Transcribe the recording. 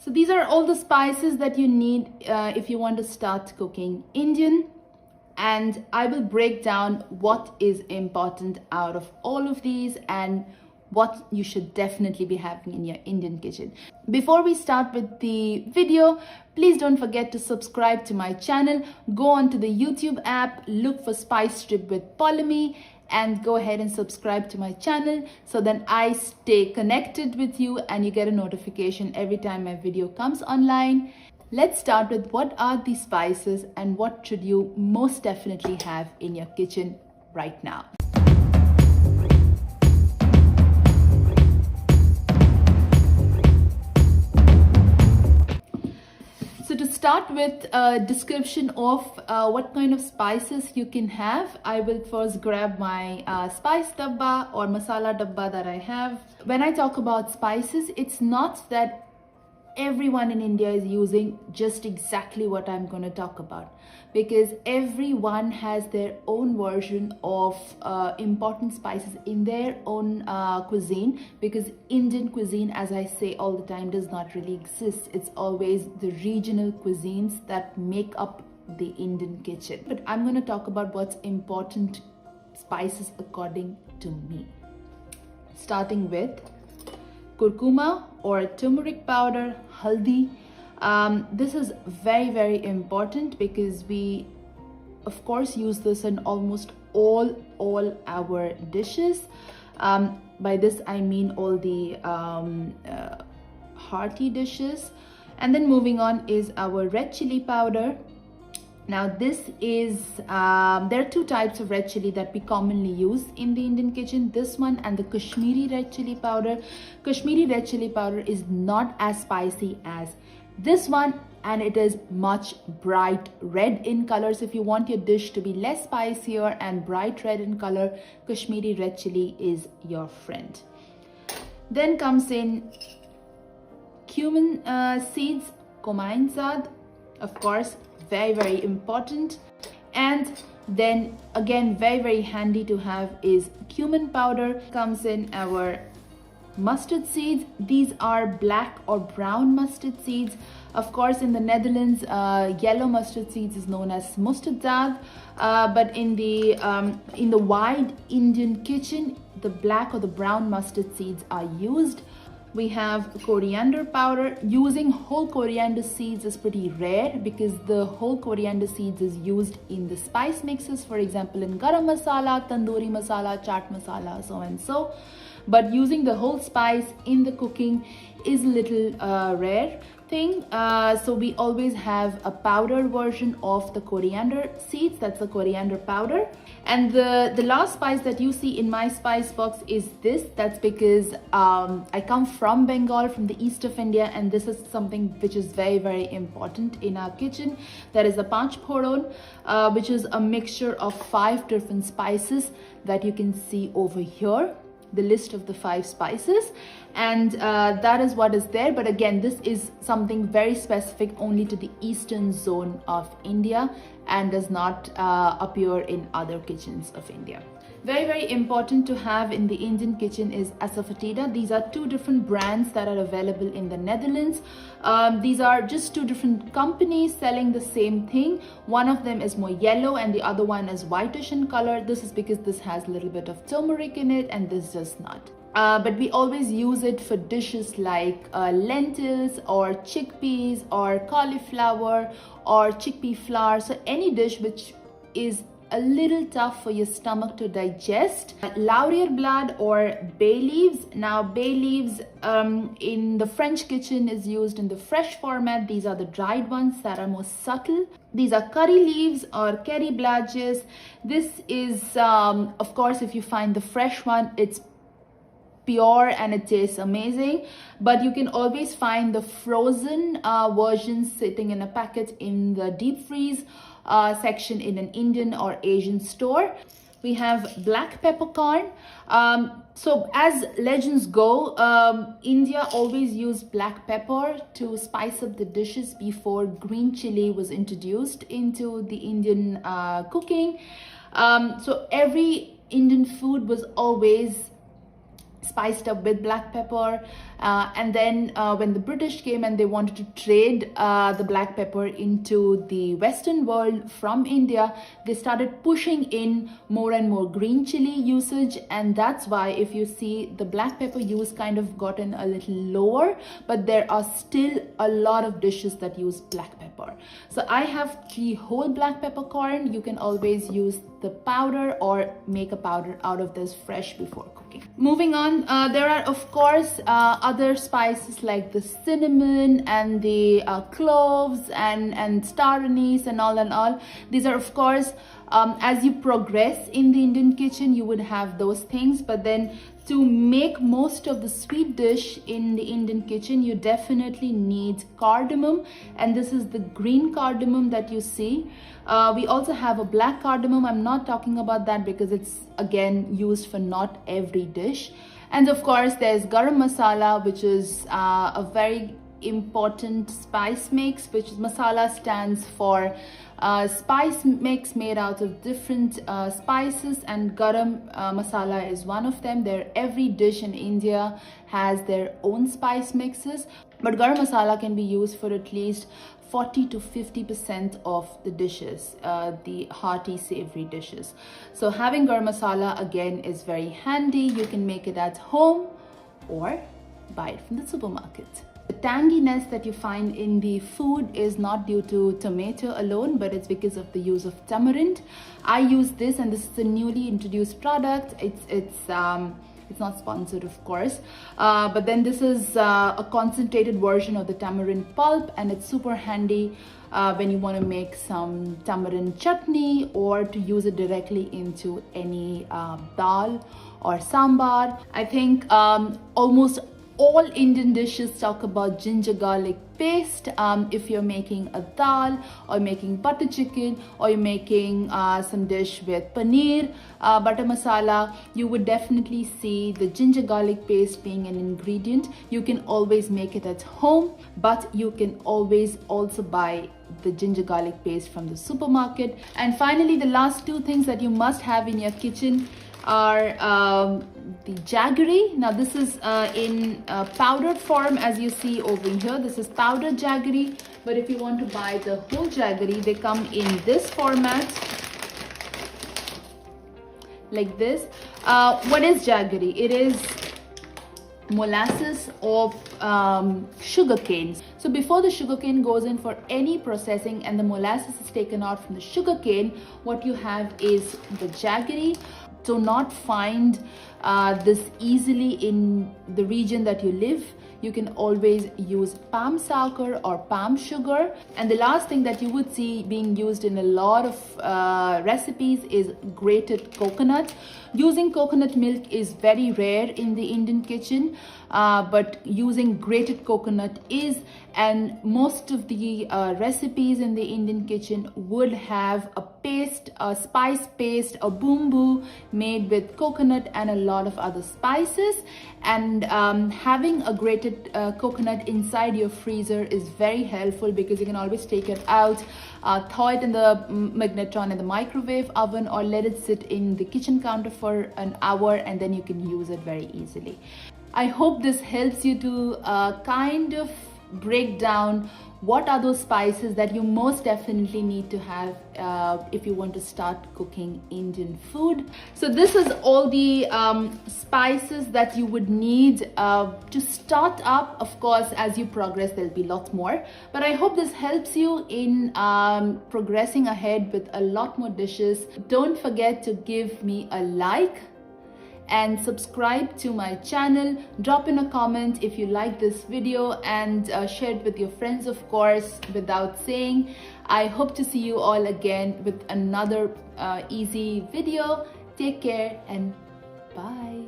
So these are all the spices that you need if you want to start cooking Indian. And I will break down what is important out of all of these and what you should definitely be having in your Indian kitchen. Before we start with the video, please don't forget to subscribe to my channel. Go onto the YouTube app, look for Spice Strip with Paulami, and go ahead and subscribe to my channel so then I stay connected with you and you get a notification every time my video comes online. Let's start with what are the spices and what should you most definitely have in your kitchen right now. So to start with a description of what kind of spices you can have, I will first grab my spice dabba or masala dabba that I have. When I talk about spices, it's not that everyone in India is using just exactly what I'm going to talk about, because everyone has their own version of important spices in their own cuisine, because Indian cuisine, as I say all the time, does not really exist. It's always the regional cuisines that make up the Indian kitchen. But I'm going to talk about what's important spices according to me, starting with kurkuma or turmeric powder, haldi. This is very important because we of course use this in almost all our dishes. By this I mean all the hearty dishes. And then moving on is our red chili powder. Now this is, there are two types of red chili that we commonly use in the Indian kitchen, this one and the Kashmiri red chili powder. Kashmiri red chili powder is not as spicy as this one, and it is much bright red in color. So if you want your dish to be less spicier and bright red in color, Kashmiri red chili is your friend. Then comes in cumin seeds, komijn zaad, of course, very important. And then again, very handy to have is cumin powder. Comes in our mustard seeds. These are black or brown mustard seeds. Of course, in the Netherlands, yellow mustard seeds is known as mostardzaad, but in the wide Indian kitchen, the black or the brown mustard seeds are used. We have coriander powder. Using whole coriander seeds is pretty rare because the whole coriander seeds is used in the spice mixes, for example in garam masala, tandoori masala, chaat masala, so and so. But using the whole spice in the cooking is a little rare thing. So we always have a powdered version of the coriander seeds, that's the coriander powder. And the last spice that you see in my spice box is this. That's because I come from Bengal, from the east of India, and this is something which is very important in our kitchen. That is a Panch phoron, which is a mixture of 5 different spices that you can see over here, the list of the 5 spices, and that is what is there. But again, this is something very specific only to the eastern zone of India and does not appear in other kitchens of India. Very important to have in the Indian kitchen is Asafoetida. These are 2 different brands that are available in the Netherlands. These are just 2 different companies selling the same thing. One of them is more yellow and the other one is whitish in color. This is because this has a little bit of turmeric in it and this does not. But we always use it for dishes like lentils or chickpeas or cauliflower or chickpea flour. So any dish which is a little tough for your stomach to digest. Laurier blood or bay leaves. Now bay leaves in the French kitchen is used in the fresh format. These are the dried ones that are more subtle. These are curry leaves or kerriebladjes. This is of course, if you find the fresh one, it's pure and it tastes amazing, but you can always find the frozen versions sitting in a packet in the deep freeze section in an Indian or Asian store. We have black peppercorn. So as legends go, India always used black pepper to spice up the dishes before green chili was introduced into the Indian cooking. So every Indian food was always spiced up with black pepper, and then when the British came and they wanted to trade the black pepper into the Western world from India, they started pushing in more and more green chili usage, and that's why if you see the black pepper use kind of gotten a little lower, but there are still a lot of dishes that use black pepper. So I have 3 whole black peppercorn. You can always use the powder or make a powder out of this fresh before cooking. Moving on, there are of course other spices like the cinnamon and the cloves and star anise and all. These are of course, as you progress in the Indian kitchen, you would have those things, but then to make most of the sweet dish in the Indian kitchen, you definitely need cardamom, and this is the green cardamom that you see. We also have a black cardamom. I'm not talking about that because it's again used for not every dish. And of course there's garam masala, which is a very important spice mix, which masala stands for spice mix made out of different spices, and garam masala is one of them. Every dish in India has their own spice mixes, but garam masala can be used for at least 40 to 50% of the dishes, the hearty savory dishes. So having garam masala again is very handy. You can make it at home or buy it from the supermarket. The tanginess that you find in the food is not due to tomato alone, but it's because of the use of tamarind. I use this, and this is a newly introduced product. It's not sponsored, of course, but then this is a concentrated version of the tamarind pulp, and it's super handy when you want to make some tamarind chutney or to use it directly into any dal or sambar. I think almost all Indian dishes talk about ginger garlic paste. If you're making a dal or making butter chicken or you're making some dish with paneer, butter masala, you would definitely see the ginger garlic paste being an ingredient. You can always make it at home, but you can always also buy the ginger garlic paste from the supermarket. And finally, the last 2 things that you must have in your kitchen are the jaggery. Now this is in powdered form, as you see over here. This is powdered jaggery, but if you want to buy the whole jaggery, they come in this format like this. What is jaggery? It is molasses of sugar cane. So before the sugar cane goes in for any processing and the molasses is taken out from the sugar cane, what you have is the jaggery. Do not find this easily in the region that you live. You can always use palm sakar or palm sugar. And the last thing that you would see being used in a lot of recipes is grated coconut. Using coconut milk is very rare in the Indian kitchen, but using grated coconut is, and most of the recipes in the Indian kitchen would have a paste, a spice paste, a bumbu made with coconut and a lot of other spices. And having a grated coconut inside your freezer is very helpful because you can always take it out, thaw it in the magnetron in the microwave oven, or let it sit in the kitchen counter for an hour, and then you can use it very easily. I hope this helps you to kind of break down what are those spices that you most definitely need to have if you want to start cooking Indian food. So this is all the spices that you would need to start up. Of course, as you progress, there'll be lots more, but I hope this helps you in progressing ahead with a lot more dishes. Don't forget to give me a like and subscribe to my channel. Drop in a comment if you like this video, and share it with your friends, of course, without saying. I hope to see you all again with another easy video. Take care and bye.